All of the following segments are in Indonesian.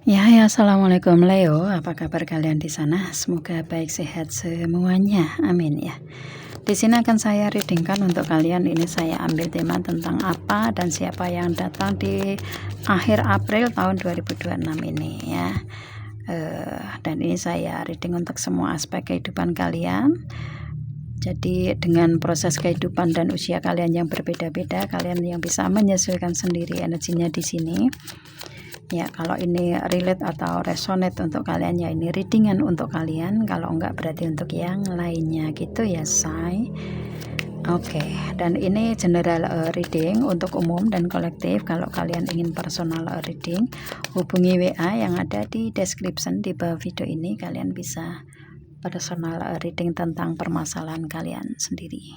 Assalamualaikum Leo. Apa kabar kalian di sana? Semoga baik sehat semuanya. Amin ya. Di sini akan saya readingkan untuk kalian. Ini saya ambil tema tentang apa dan siapa yang datang di akhir April tahun 2026 ini ya. Dan ini saya reading untuk semua aspek kehidupan kalian. Jadi dengan proses kehidupan dan usia kalian yang berbeda-beda, kalian yang bisa menyesuaikan sendiri energinya di sini. Ya, kalau ini relate atau resonate untuk kalian ya ini readingan untuk kalian, kalau enggak berarti untuk yang lainnya gitu ya say. Oke, dan ini general reading untuk umum dan kolektif. Kalau kalian ingin personal reading, hubungi WA yang ada di description di bawah video ini. Kalian bisa personal reading tentang permasalahan kalian sendiri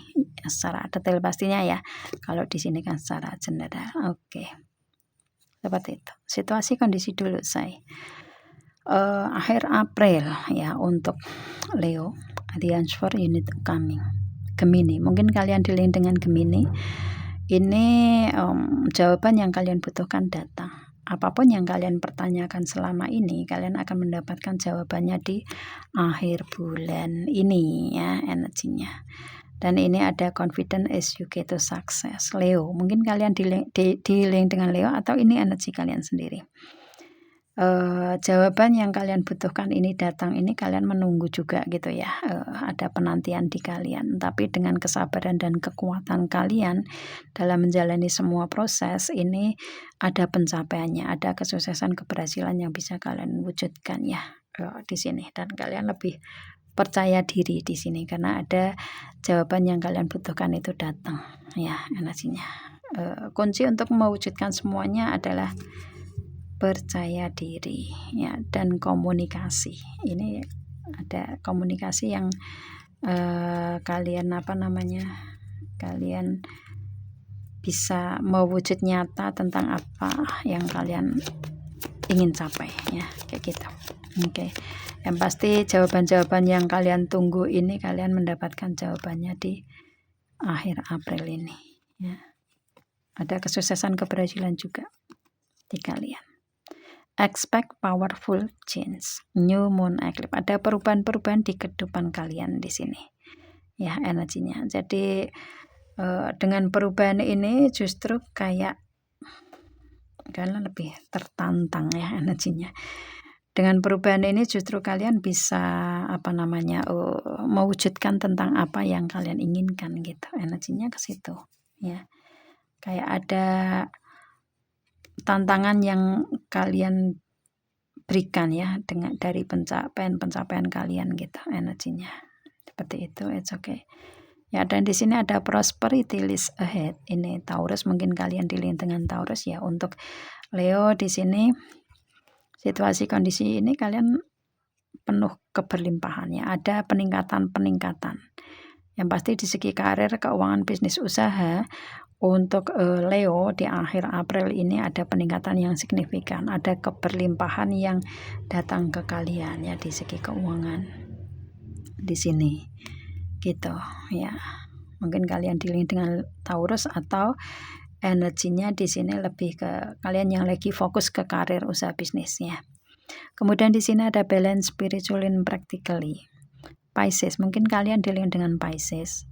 secara detail pastinya ya. Kalau di sini kan secara general. Oke. Seperti itu. Situasi kondisi dulu saya. Akhir April ya untuk Leo, the answer unit coming. Gemini, mungkin kalian dealing dengan Gemini. Ini jawaban yang kalian butuhkan datang. Apapun yang kalian pertanyakan selama ini, kalian akan mendapatkan jawabannya di akhir bulan ini ya energinya. Dan ini ada confident as you get to success. Leo, mungkin kalian dealing dengan Leo atau ini energi kalian sendiri. Jawaban yang kalian butuhkan ini datang, ini kalian menunggu juga gitu ya. Ada penantian di kalian, tapi dengan kesabaran dan kekuatan kalian dalam menjalani semua proses ini ada pencapaiannya, ada kesuksesan keberhasilan yang bisa kalian wujudkan ya di sini. Dan kalian lebih percaya diri di sini karena ada jawaban yang kalian butuhkan itu datang ya energinya. Kunci untuk mewujudkan semuanya adalah percaya diri ya dan komunikasi. Ini ada komunikasi yang kalian kalian bisa mewujud nyata tentang apa yang kalian ingin capai ya kayak gitu. Oke. Yang pasti jawaban-jawaban yang kalian tunggu ini kalian mendapatkan jawabannya di akhir April ini ya. Ada kesuksesan keberhasilan juga di kalian. Expect powerful change. New moon eclipse. Ada perubahan-perubahan di kehidupan kalian di sini. Ya, energinya. Jadi dengan perubahan ini justru kayak kalian lebih tertantang ya energinya. Dengan perubahan ini justru kalian bisa mewujudkan tentang apa yang kalian inginkan gitu. Energinya ke situ ya. Kayak ada tantangan yang kalian berikan ya dengan dari pencapaian kalian gitu energinya. Seperti itu, it's okay. Ya, dan di sini ada prosperity list ahead. Ini Taurus, mungkin kalian dealing dengan Taurus ya. Untuk Leo di sini situasi kondisi ini kalian penuh keberlimpahannya, ada peningkatan. Yang pasti di segi karir, keuangan, bisnis, usaha untuk Leo di akhir April ini ada peningkatan yang signifikan, ada keberlimpahan yang datang ke kalian ya di segi keuangan di sini gitu ya. Mungkin kalian dealing dengan Taurus atau energinya di sini lebih ke kalian yang lagi fokus ke karir, usaha, bisnisnya. Kemudian di sini ada balance spiritual and practically. Pisces, mungkin kalian dealing dengan Pisces.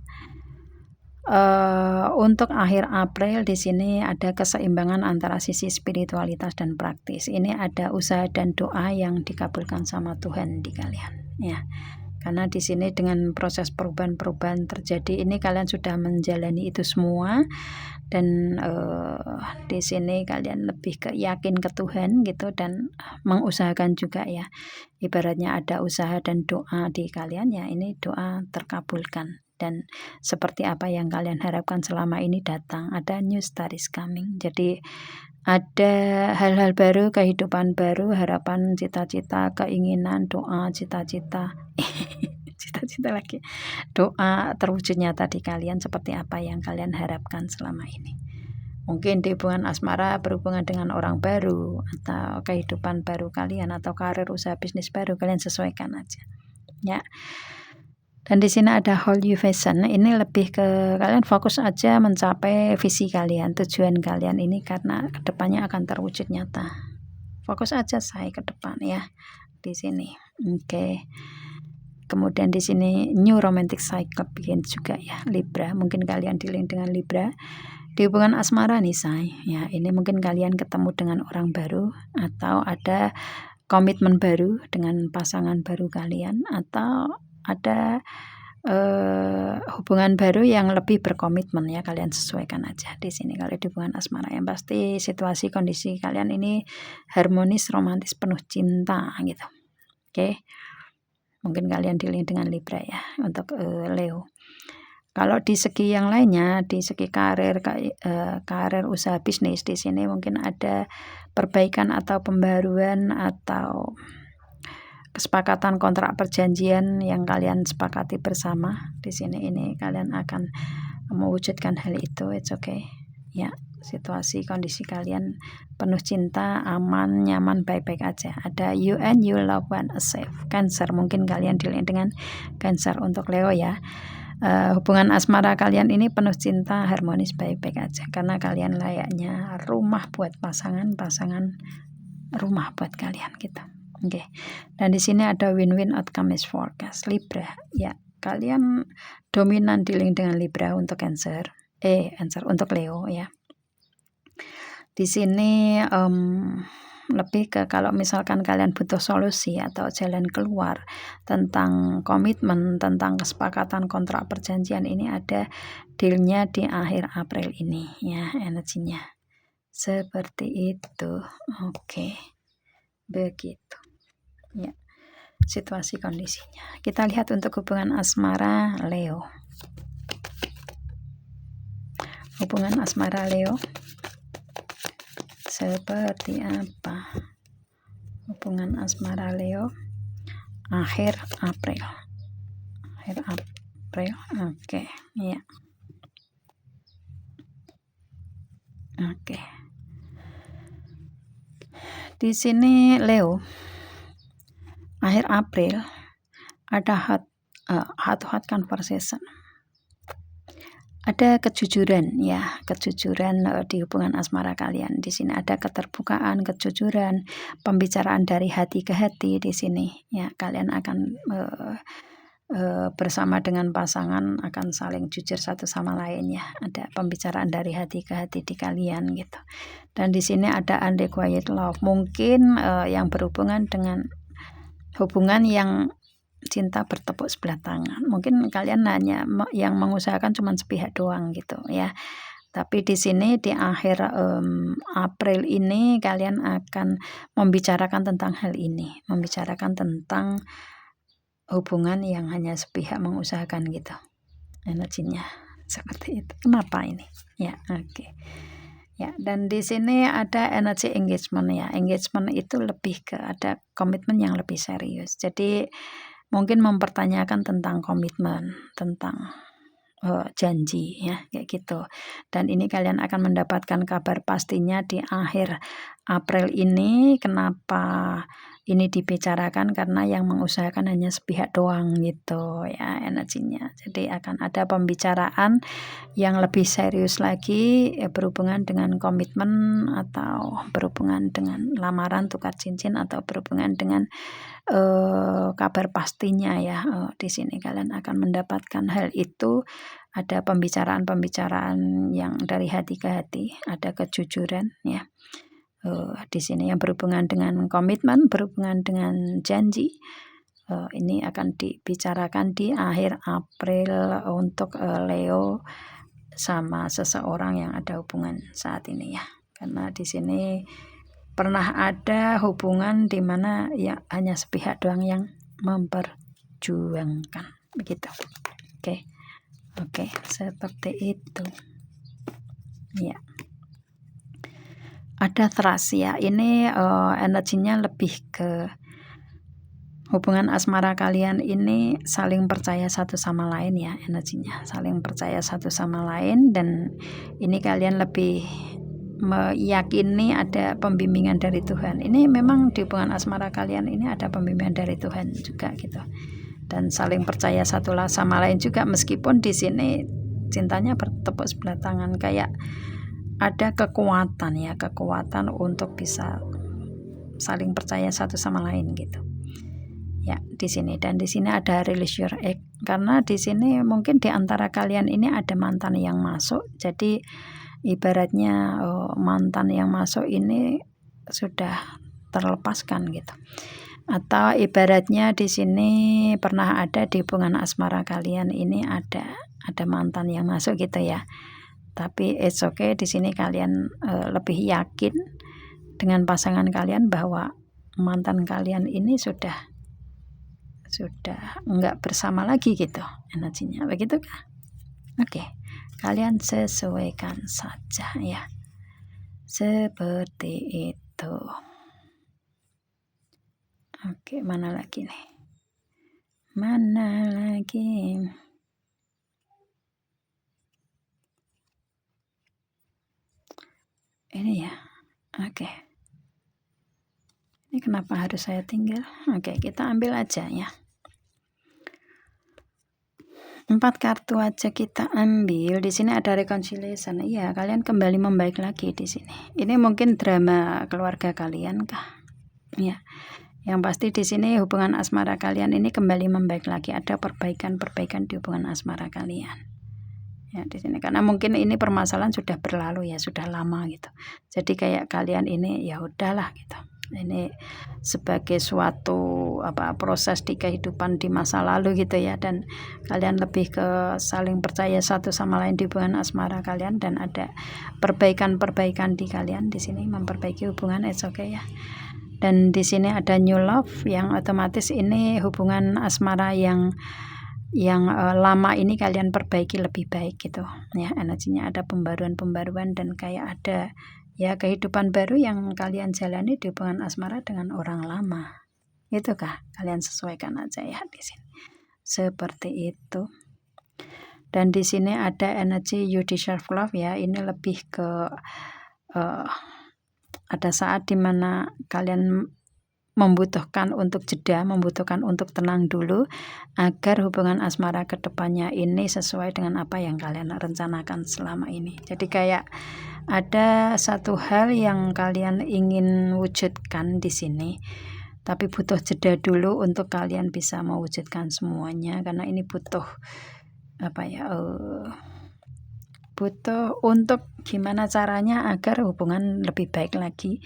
Untuk akhir April di sini ada keseimbangan antara sisi spiritualitas dan praktis. Ini ada usaha dan doa yang dikabulkan sama Tuhan di kalian ya. Karena di sini dengan proses perubahan terjadi ini kalian sudah menjalani itu semua dan di sini kalian lebih ke yakin ke Tuhan gitu dan mengusahakan juga ya. Ibaratnya ada usaha dan doa di kalian ya, ini doa terkabulkan dan seperti apa yang kalian harapkan selama ini datang. Ada new start is coming. Jadi ada hal-hal baru, kehidupan baru, harapan, cita-cita, keinginan, doa, cita-cita cita-cita lagi, doa terwujud nyata di kalian seperti apa yang kalian harapkan selama ini. Mungkin di hubungan asmara, berhubungan dengan orang baru, atau kehidupan baru kalian, atau karir, usaha, bisnis baru, kalian sesuaikan aja ya. Dan di sini ada Holy Vision. Ini lebih ke kalian fokus aja mencapai visi kalian, tujuan kalian ini karena kedepannya akan terwujud nyata. fokus aja saya ke depan ya di sini. Oke. Kemudian di sini new romantic cycle begin juga ya Libra, mungkin kalian dealing dengan Libra di hubungan asmara nih say ya. Ini mungkin kalian ketemu dengan orang baru atau ada komitmen baru dengan pasangan baru kalian, atau ada hubungan baru yang lebih berkomitmen ya. Kalian sesuaikan aja di sini kalau di hubungan asmara. Yang pasti situasi kondisi kalian ini harmonis, romantis, penuh cinta gitu. Oke. Mungkin kalian dealing dengan Libra ya untuk Leo. Kalau di segi yang lainnya, di segi karir, usaha bisnis, di sini mungkin ada perbaikan atau pembaruan atau kesepakatan kontrak perjanjian yang kalian sepakati bersama. Di sini ini kalian akan mewujudkan hal itu. It's okay. Ya, situasi kondisi kalian penuh cinta, aman, nyaman, baik-baik aja. Ada you and you love one safe. Cancer, mungkin kalian dealing dengan Cancer untuk Leo ya. Hubungan asmara kalian ini penuh cinta, harmonis, baik-baik aja. Karena kalian layaknya rumah buat pasangan rumah buat kalian gitu. Oke. Dan di sini ada win-win outcome is forecast Libra. Ya, kalian dominan dealing dengan Libra untuk Cancer untuk Leo ya. Di sini lebih ke kalau misalkan kalian butuh solusi atau jalan keluar tentang komitmen, tentang kesepakatan kontrak perjanjian, ini ada dealnya di akhir April ini ya, energinya seperti itu. Oke, begitu ya situasi kondisinya. Kita lihat untuk hubungan asmara Leo. Hubungan asmara Leo seperti apa? Hubungan asmara Leo akhir April. Oke ya. Oke. Di sini Leo akhir April ada hot conversation. Ada kejujuran ya, kejujuran di hubungan asmara kalian. Di sini ada keterbukaan, kejujuran, pembicaraan dari hati ke hati di sini ya. Kalian akan bersama dengan pasangan akan saling jujur satu sama lain ya. Ada pembicaraan dari hati ke hati di kalian gitu. Dan di sini ada unrequited love, mungkin yang berhubungan dengan hubungan yang cinta bertepuk sebelah tangan. Mungkin kalian hanya yang mengusahakan cuma sepihak doang gitu ya. Tapi di sini di akhir April ini kalian akan membicarakan tentang hal ini, membicarakan tentang hubungan yang hanya sepihak mengusahakan gitu. Energinya seperti itu. Kenapa ini? Ya, oke. Ya, dan di sini ada energi engagement ya. Engagement itu lebih ke ada komitmen yang lebih serius. Jadi mungkin mempertanyakan tentang komitmen, tentang janji ya, kayak gitu. Dan ini kalian akan mendapatkan kabar pastinya di akhir April ini. Kenapa ini dibicarakan? Karena yang mengusahakan hanya sepihak doang gitu ya energinya. Jadi akan ada pembicaraan yang lebih serius lagi berhubungan dengan komitmen, atau berhubungan dengan lamaran, tukar cincin, atau berhubungan dengan kabar pastinya ya. Di sini kalian akan mendapatkan hal itu. Ada pembicaraan yang dari hati ke hati, ada kejujuran ya. Di sini yang berhubungan dengan komitmen, berhubungan dengan janji, ini akan dibicarakan di akhir April untuk Leo sama seseorang yang ada hubungan saat ini ya. Karena di sini pernah ada hubungan di mana ya hanya sepihak doang yang memperjuangkan begitu. Oke, seperti itu ya. Ada trust ya, ini energinya lebih ke hubungan asmara kalian ini saling percaya satu sama lain ya. Energinya saling percaya satu sama lain, dan ini kalian lebih meyakini ada pembimbingan dari Tuhan. Ini memang di hubungan asmara kalian ini ada pembimbingan dari Tuhan juga gitu. Dan saling percaya satu sama lain juga, meskipun di sini cintanya bertepuk sebelah tangan, kayak ada kekuatan ya, kekuatan untuk bisa saling percaya satu sama lain gitu. Ya, di sini dan di sini ada release your ex, karena di sini mungkin di antara kalian ini ada mantan yang masuk. Jadi ibaratnya mantan yang masuk ini sudah terlepaskan gitu. Atau ibaratnya di sini pernah ada di hubungan asmara kalian ini ada mantan yang masuk gitu ya. Tapi it's okay, di sini kalian lebih yakin dengan pasangan kalian bahwa mantan kalian ini sudah enggak bersama lagi gitu energinya, begitu kah? Oke, kalian sesuaikan saja ya, seperti itu. Oke, mana lagi nih? Mana lagi? Ini ya. Oke. Ini kenapa harus saya tinggal? Oke, kita ambil aja ya. 4 kartu aja kita ambil. Di sini ada reconciliation. Iya, kalian kembali membaik lagi di sini. Ini mungkin drama keluarga kalian kah? Ya. Yang pasti di sini hubungan asmara kalian ini kembali membaik lagi. Ada perbaikan-perbaikan di hubungan asmara kalian. Ya, di sini karena mungkin ini permasalahan sudah berlalu ya, sudah lama gitu. Jadi kayak kalian ini ya udahlah gitu. Ini sebagai suatu proses di kehidupan di masa lalu gitu ya, dan kalian lebih ke saling percaya satu sama lain di hubungan asmara kalian, dan ada perbaikan-perbaikan di kalian di sini memperbaiki hubungan, it's okay ya. Dan di sini ada new love yang otomatis ini hubungan asmara yang lama ini kalian perbaiki lebih baik gitu ya, energinya ada pembaruan dan kayak ada ya kehidupan baru yang kalian jalani di hubungan asmara dengan orang lama. Itu kah? Kalian sesuaikan aja ya di sini. Seperti itu. Dan di sini ada energi you deserve love ya. Ini lebih ke ada saat dimana kalian membutuhkan untuk jeda, membutuhkan untuk tenang dulu agar hubungan asmara kedepannya ini sesuai dengan apa yang kalian rencanakan selama ini. Jadi kayak ada satu hal yang kalian ingin wujudkan di sini, tapi butuh jeda dulu untuk kalian bisa mewujudkan semuanya, karena ini butuh butuh untuk gimana caranya agar hubungan lebih baik lagi.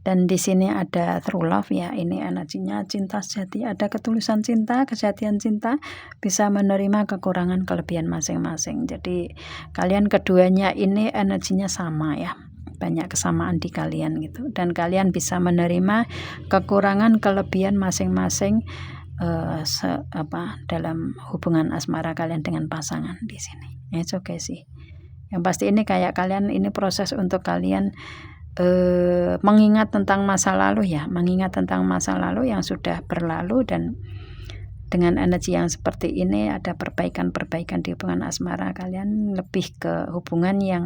Dan di sini ada true love ya, ini energinya cinta sejati, ada ketulusan cinta, kesejatian cinta, bisa menerima kekurangan kelebihan masing-masing. Jadi kalian keduanya ini energinya sama ya, banyak kesamaan di kalian gitu, dan kalian bisa menerima kekurangan kelebihan masing-masing dalam hubungan asmara kalian dengan pasangan di sini. It's okay sih. Yang pasti ini kayak kalian ini proses untuk kalian mengingat tentang masa lalu ya, mengingat tentang masa lalu yang sudah berlalu, dan dengan energi yang seperti ini ada perbaikan-perbaikan di hubungan asmara kalian, lebih ke hubungan yang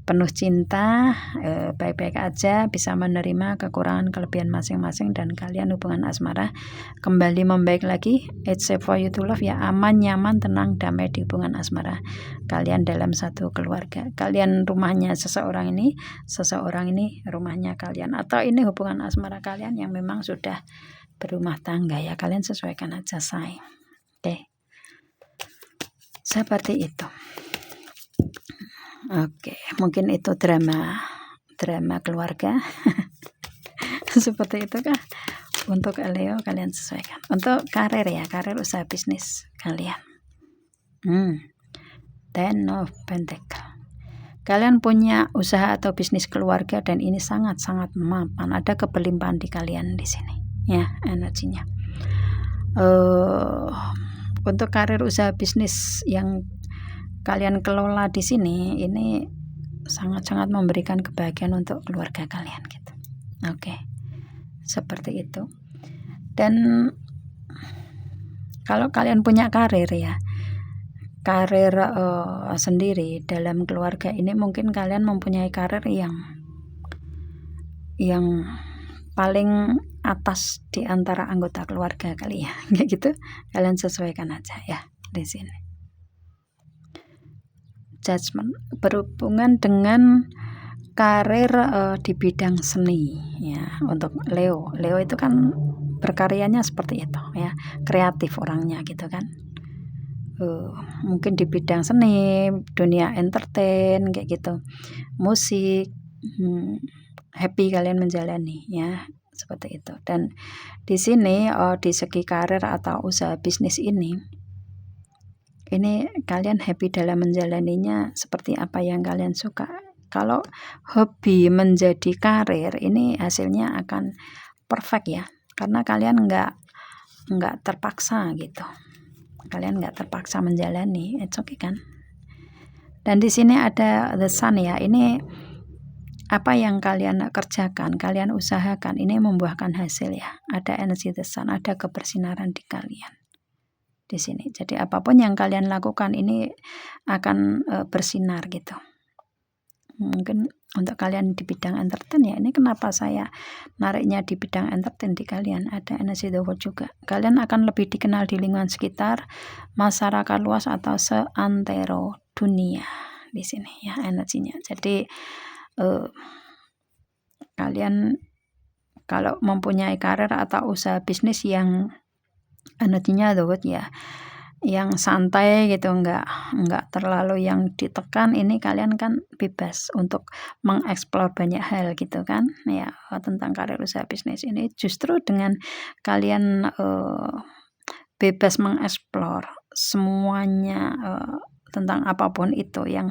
penuh cinta, baik-baik aja, bisa menerima kekurangan kelebihan masing-masing, dan kalian hubungan asmara kembali membaik lagi. It's safe for you to love ya, aman, nyaman, tenang, damai di hubungan asmara kalian dalam satu keluarga. Kalian rumahnya seseorang ini rumahnya kalian, atau ini hubungan asmara kalian yang memang sudah berumah tangga ya, kalian sesuaikan aja say. Oke. Seperti itu. Oke, mungkin itu drama keluarga. Seperti itu kah? Untuk Leo kalian sesuaikan. Untuk karir ya, karir usaha bisnis kalian. Ten of Pentacle. Kalian punya usaha atau bisnis keluarga, dan ini sangat-sangat mapan. Ada kebelimpahan di kalian di sini ya, energinya. Untuk karir usaha bisnis yang kalian kelola di sini, ini sangat-sangat memberikan kebahagiaan untuk keluarga kalian gitu. Oke. Seperti itu. Dan kalau kalian punya karir ya, karir sendiri dalam keluarga ini, mungkin kalian mempunyai karir yang paling atas di antara anggota keluarga kalian, kayak gitu. Kalian sesuaikan aja ya di sini. Judgment berhubungan dengan karir di bidang seni ya. Untuk Leo itu kan berkaryanya seperti itu ya, kreatif orangnya gitu kan. Mungkin di bidang seni, dunia entertain kayak gitu, musik, happy kalian menjalani ya, seperti itu. Dan di sini di segi karir atau usaha bisnis ini kalian happy dalam menjalaninya seperti apa yang kalian suka. Kalau hobi menjadi karir, ini hasilnya akan perfect ya, karena kalian nggak terpaksa gitu. Kalian nggak terpaksa menjalani, it's okay kan? Dan di sini ada the sun ya. Ini apa yang kalian kerjakan, kalian usahakan, ini membuahkan hasil ya. Ada energi the sun, ada kebersinaran di kalian di sini. Jadi apapun yang kalian lakukan ini akan bersinar gitu. Mungkin untuk kalian di bidang entertain ya, ini kenapa saya nariknya di bidang entertain di kalian, ada energi the world juga. Kalian akan lebih dikenal di lingkungan sekitar, masyarakat luas atau seantero dunia di sini ya energinya. Jadi kalian kalau mempunyai karir atau usaha bisnis yang energinya the world ya, yang santai gitu, nggak terlalu yang ditekan, ini kalian kan bebas untuk mengeksplor banyak hal gitu kan ya. Tentang karir usaha bisnis ini justru dengan kalian bebas mengeksplor semuanya tentang apapun itu yang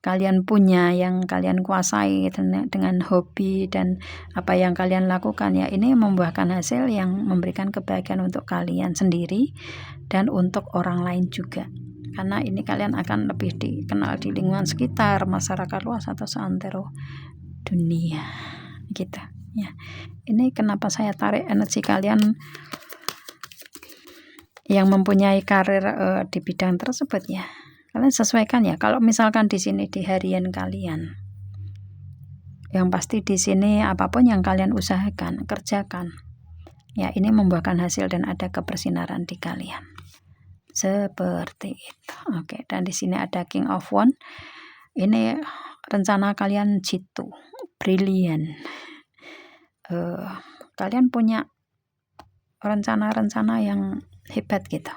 kalian punya, yang kalian kuasai dengan hobi dan apa yang kalian lakukan ya, ini membuahkan hasil yang memberikan kebahagiaan untuk kalian sendiri dan untuk orang lain juga. Karena ini kalian akan lebih dikenal di lingkungan sekitar, masyarakat luas atau seantero dunia gitu ya. Ini kenapa saya tarik energi kalian yang mempunyai karir di bidang tersebut ya. Kalian sesuaikan ya. Kalau misalkan di sini di harian kalian, yang pasti di sini apapun yang kalian usahakan, kerjakan, ya ini membuahkan hasil dan ada kebersinaran di kalian. Seperti itu. Oke, dan di sini ada King of Wands. Ini rencana kalian jitu, brilian. Kalian punya rencana-rencana yang hebat gitu.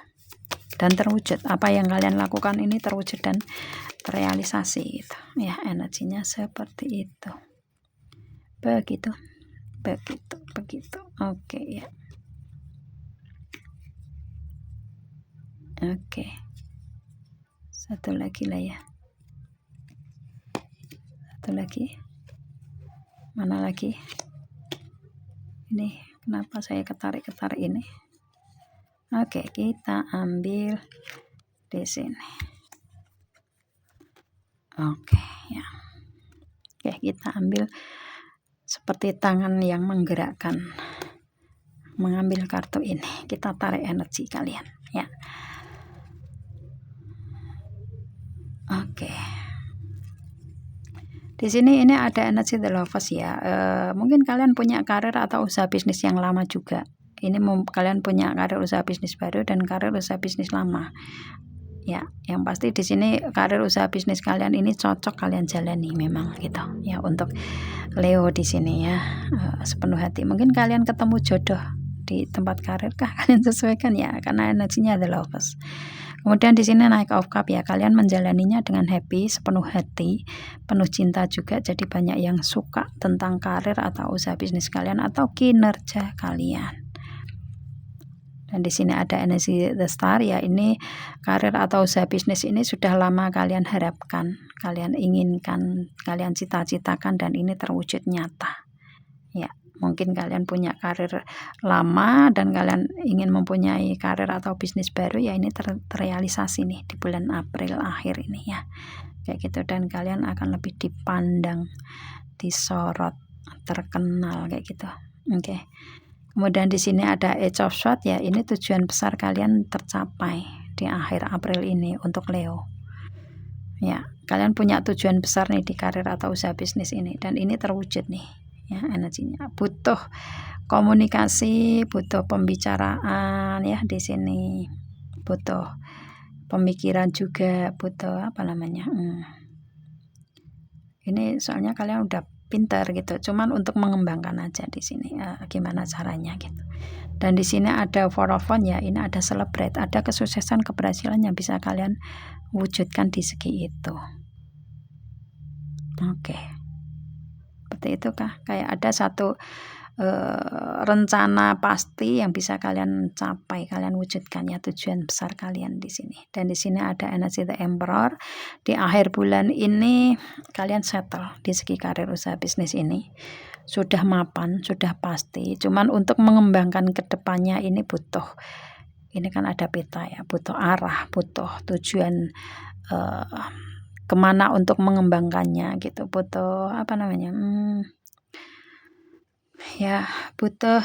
Dan terwujud, apa yang kalian lakukan ini terwujud dan terrealisasi gitu ya, energinya seperti itu. Begitu oke ya. Oke, satu lagi lah ya, satu lagi, mana lagi ini, kenapa saya ketarik ini. Oke, kita ambil di sini. Oke ya. Oke, kita ambil seperti tangan yang menggerakkan, mengambil kartu ini. Kita tarik energi kalian ya. Oke. Di sini ini ada energi the lovers ya. Mungkin kalian punya karir atau usaha bisnis yang lama juga. Ini kalian punya karir usaha bisnis baru dan karir usaha bisnis lama. Ya, yang pasti di sini karir usaha bisnis kalian ini cocok kalian jalani memang gitu ya. Untuk Leo di sini ya, sepenuh hati. Mungkin kalian ketemu jodoh di tempat karir kah, kalian sesuaikan ya, karena energinya the lovers. Kemudian di sini naik of cup ya, kalian menjalaninya dengan happy, sepenuh hati, penuh cinta juga. Jadi banyak yang suka tentang karir atau usaha bisnis kalian atau kinerja kalian. Dan di sini ada energi the star ya, ini karir atau usaha bisnis ini sudah lama kalian harapkan, kalian inginkan, kalian cita-citakan, dan ini terwujud nyata ya. Mungkin kalian punya karir lama dan kalian ingin mempunyai karir atau bisnis baru ya, ini terrealisasi nih di bulan April akhir ini ya, kayak gitu. Dan kalian akan lebih dipandang, disorot, terkenal kayak gitu. Oke. Kemudian di sini ada Age of Swords ya, ini tujuan besar kalian tercapai di akhir April ini untuk Leo. Ya, kalian punya tujuan besar nih di karir atau usaha bisnis ini, dan ini terwujud nih ya energinya. Butuh komunikasi, butuh pembicaraan ya di sini. Butuh pemikiran juga, butuh apa namanya? Ini soalnya kalian udah pintar gitu, cuman untuk mengembangkan aja di sini gimana caranya gitu. Dan di sini ada for of fun ya, ini ada celebrate, ada kesuksesan keberhasilan yang bisa kalian wujudkan di segi itu. Oke. Seperti itu kah? Kayak ada satu rencana pasti yang bisa kalian capai, kalian wujudkan ya, tujuan besar kalian di sini. Dan di sini ada energi The Emperor. Di akhir bulan ini kalian settle di segi karir usaha bisnis ini. Sudah mapan, sudah pasti. Cuman untuk mengembangkan ke depannya ini butuh, ini kan ada peta ya, butuh arah, butuh tujuan kemana untuk mengembangkannya gitu. Butuh apa namanya? Ya butuh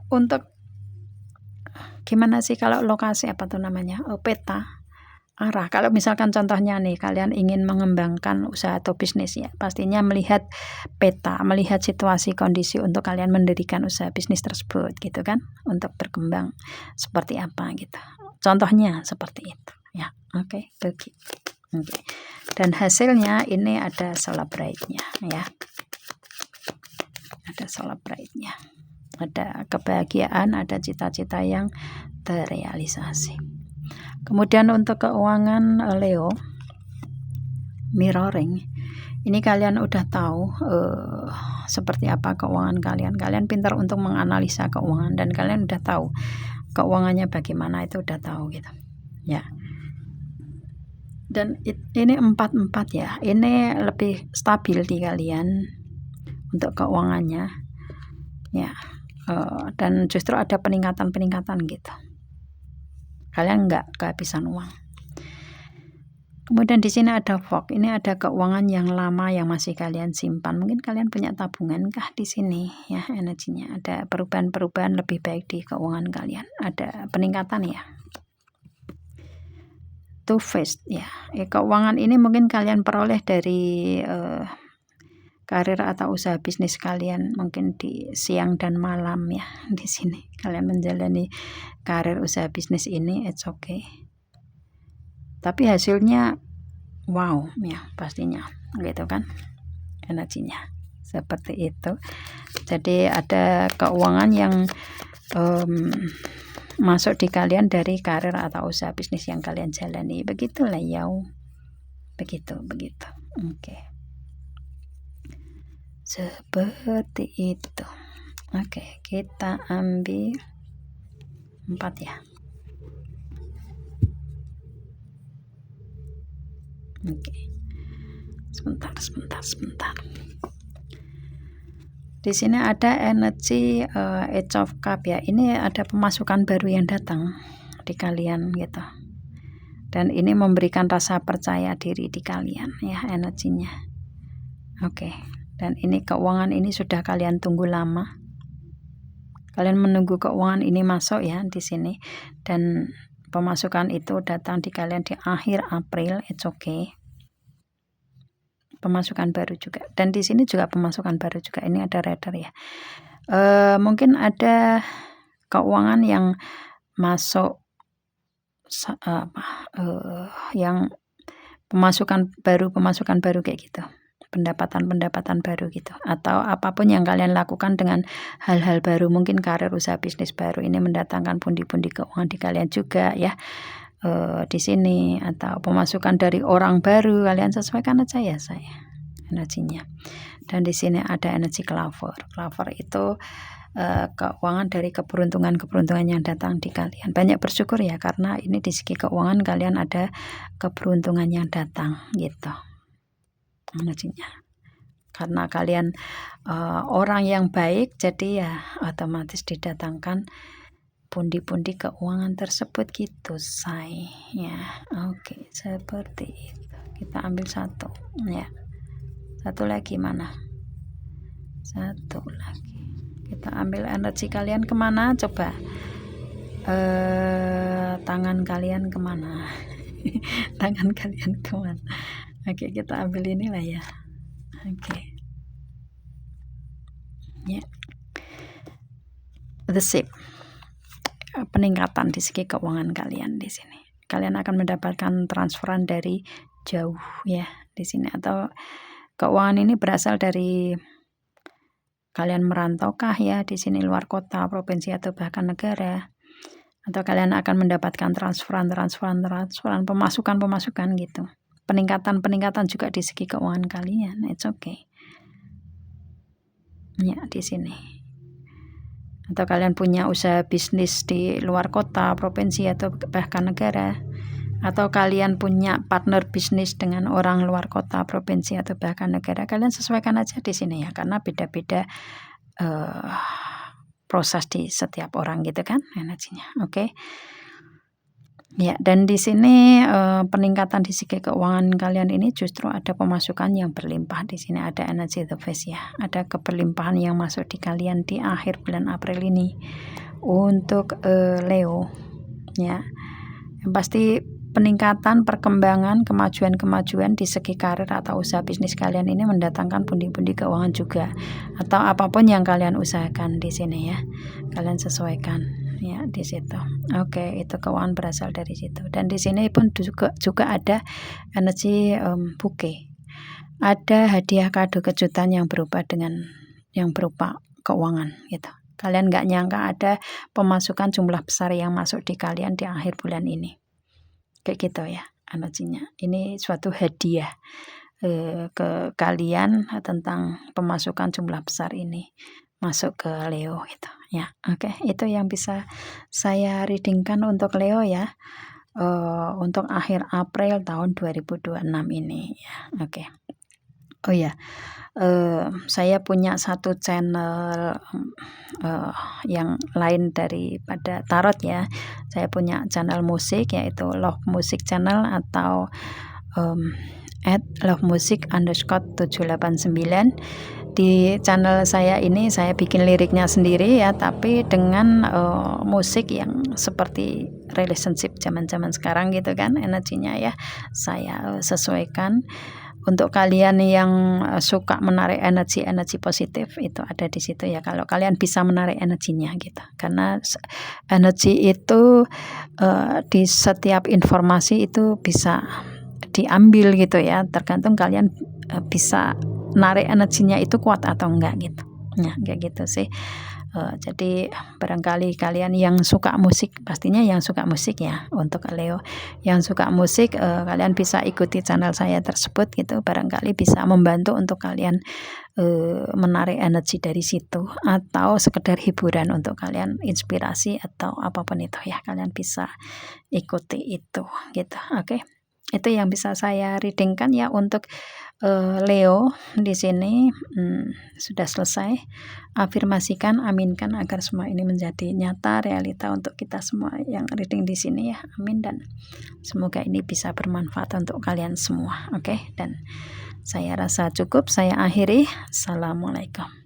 untuk gimana sih kalau lokasi apa tuh namanya, peta arah. Kalau misalkan contohnya nih kalian ingin mengembangkan usaha atau bisnis ya, pastinya melihat peta, melihat situasi kondisi untuk kalian mendirikan usaha bisnis tersebut gitu kan, untuk berkembang seperti apa gitu. Contohnya seperti itu ya. Oke, begitu. Oke. Dan hasilnya ini ada celebrate-nya ya. Ada celebrate-nya. Ada kebahagiaan, ada cita-cita yang terrealisasi. Kemudian untuk keuangan Leo, mirroring. Ini kalian udah tahu seperti apa keuangan kalian. Kalian pintar untuk menganalisa keuangan dan kalian udah tahu keuangannya bagaimana, itu udah tahu gitu. Ya. Dan ini 4-4 ya, ini lebih stabil di kalian untuk keuangannya ya, dan justru ada peningkatan gitu, kalian nggak kehabisan uang. Kemudian di sini ada fog, ini ada keuangan yang lama yang masih kalian simpan. Mungkin kalian punya tabungan kah di sini ya, energinya ada perubahan lebih baik di keuangan kalian, ada peningkatan ya. Two-faced ya, keuangan ini mungkin kalian peroleh dari karir atau usaha bisnis kalian, mungkin di siang dan malam ya. Di sini kalian menjalani karir usaha bisnis ini, it's okay. Tapi hasilnya wow ya pastinya gitu kan, energinya seperti itu. Jadi ada keuangan yang masuk di kalian dari karir atau usaha bisnis yang kalian jalani. Begitulah ya, begitu. Oke, seperti itu. Oke, kita ambil 4 ya. Oke, sebentar. Di sini ada energi Age of Cup ya. Ini ada pemasukan baru yang datang di kalian gitu. Dan ini memberikan rasa percaya diri di kalian ya, energinya. Oke. Dan ini keuangan ini sudah kalian tunggu lama. Kalian menunggu keuangan ini masuk ya di sini, dan pemasukan itu datang di kalian di akhir April, it's okay. Pemasukan baru juga, dan di sini juga pemasukan baru juga. Ini ada rider ya, mungkin ada keuangan yang masuk yang pemasukan baru kayak gitu, pendapatan baru gitu, atau apapun yang kalian lakukan dengan hal-hal baru, mungkin karir usaha bisnis baru ini mendatangkan pundi-pundi keuangan di kalian juga ya. Di sini atau pemasukan dari orang baru, kalian sesuaikan aja ya saya energinya. Dan di sini ada energi clover itu keuangan dari keberuntungan yang datang di kalian. Banyak bersyukur ya, karena ini di segi keuangan kalian ada keberuntungan yang datang gitu energinya. Karena kalian orang yang baik, jadi ya otomatis didatangkan pundi-pundi keuangan tersebut gitu say ya. Oke, seperti itu. Kita ambil satu ya, satu lagi mana, satu lagi. Kita ambil energi kalian kemana coba, tangan kalian kemana? Tangan kalian kemana? Oke, kita ambil inilah ya. Oke ya, the ship, peningkatan di segi keuangan kalian di sini. kalian akan mendapatkan transferan dari jauh ya di sini, atau keuangan ini berasal dari kalian merantaukah ya di sini, luar kota, provinsi, atau bahkan negara, atau kalian akan mendapatkan transferan, pemasukan gitu, peningkatan juga di segi keuangan kalian. It's okay ya di sini. Atau kalian punya usaha bisnis di luar kota, provinsi, atau bahkan negara, atau kalian punya partner bisnis dengan orang luar kota, provinsi, atau bahkan negara, kalian sesuaikan aja di sini ya, karena beda-beda proses di setiap orang gitu kan energinya. Oke. Ya, dan di sini peningkatan di segi keuangan kalian ini justru ada pemasukan yang berlimpah. Di sini ada energi the face ya, ada keberlimpahan yang masuk di kalian di akhir bulan April ini untuk Leo ya. Yang pasti peningkatan, perkembangan, kemajuan di segi karir atau usaha bisnis kalian ini mendatangkan pundi-pundi keuangan juga, atau apapun yang kalian usahakan di sini ya, kalian sesuaikan ya di situ. Oke, itu keuangan berasal dari situ. Dan di sini pun juga ada energi bouquet. Ada hadiah kado kejutan yang berupa keuangan gitu. Kalian nggak nyangka ada pemasukan jumlah besar yang masuk di kalian di akhir bulan ini. Kayak gitu ya energinya. Ini suatu hadiah ke kalian tentang pemasukan jumlah besar ini masuk ke Leo gitu ya. Oke, itu yang bisa saya readingkan untuk Leo ya, untuk akhir April tahun 2026 ini ya. Oke. Oh ya, saya punya satu channel yang lain daripada tarot ya. Saya punya channel musik, yaitu Love Music Channel atau @lovemusic_789. Di channel saya ini saya bikin liriknya sendiri ya, tapi dengan musik yang seperti relationship zaman-zaman sekarang gitu kan energinya ya. Saya sesuaikan untuk kalian yang suka menarik energi positif, itu ada di situ ya, kalau kalian bisa menarik energinya gitu. Karena energi itu di setiap informasi itu bisa diambil gitu ya, tergantung kalian bisa narik energinya itu kuat atau enggak gitu. Nah, kayak gitu sih. Jadi barangkali kalian yang suka musik, pastinya yang suka musik ya, untuk Leo yang suka musik, kalian bisa ikuti channel saya tersebut gitu, barangkali bisa membantu untuk kalian menarik energi dari situ, atau sekedar hiburan untuk kalian, inspirasi atau apapun itu ya, kalian bisa ikuti itu gitu. Oke. Itu yang bisa saya readingkan ya untuk Leo di sini. Sudah selesai. Afirmasikan, aminkan agar semua ini menjadi nyata, realita untuk kita semua yang reading di sini ya. Amin, dan semoga ini bisa bermanfaat untuk kalian semua. Oke, dan saya rasa cukup, saya akhiri. Assalamualaikum.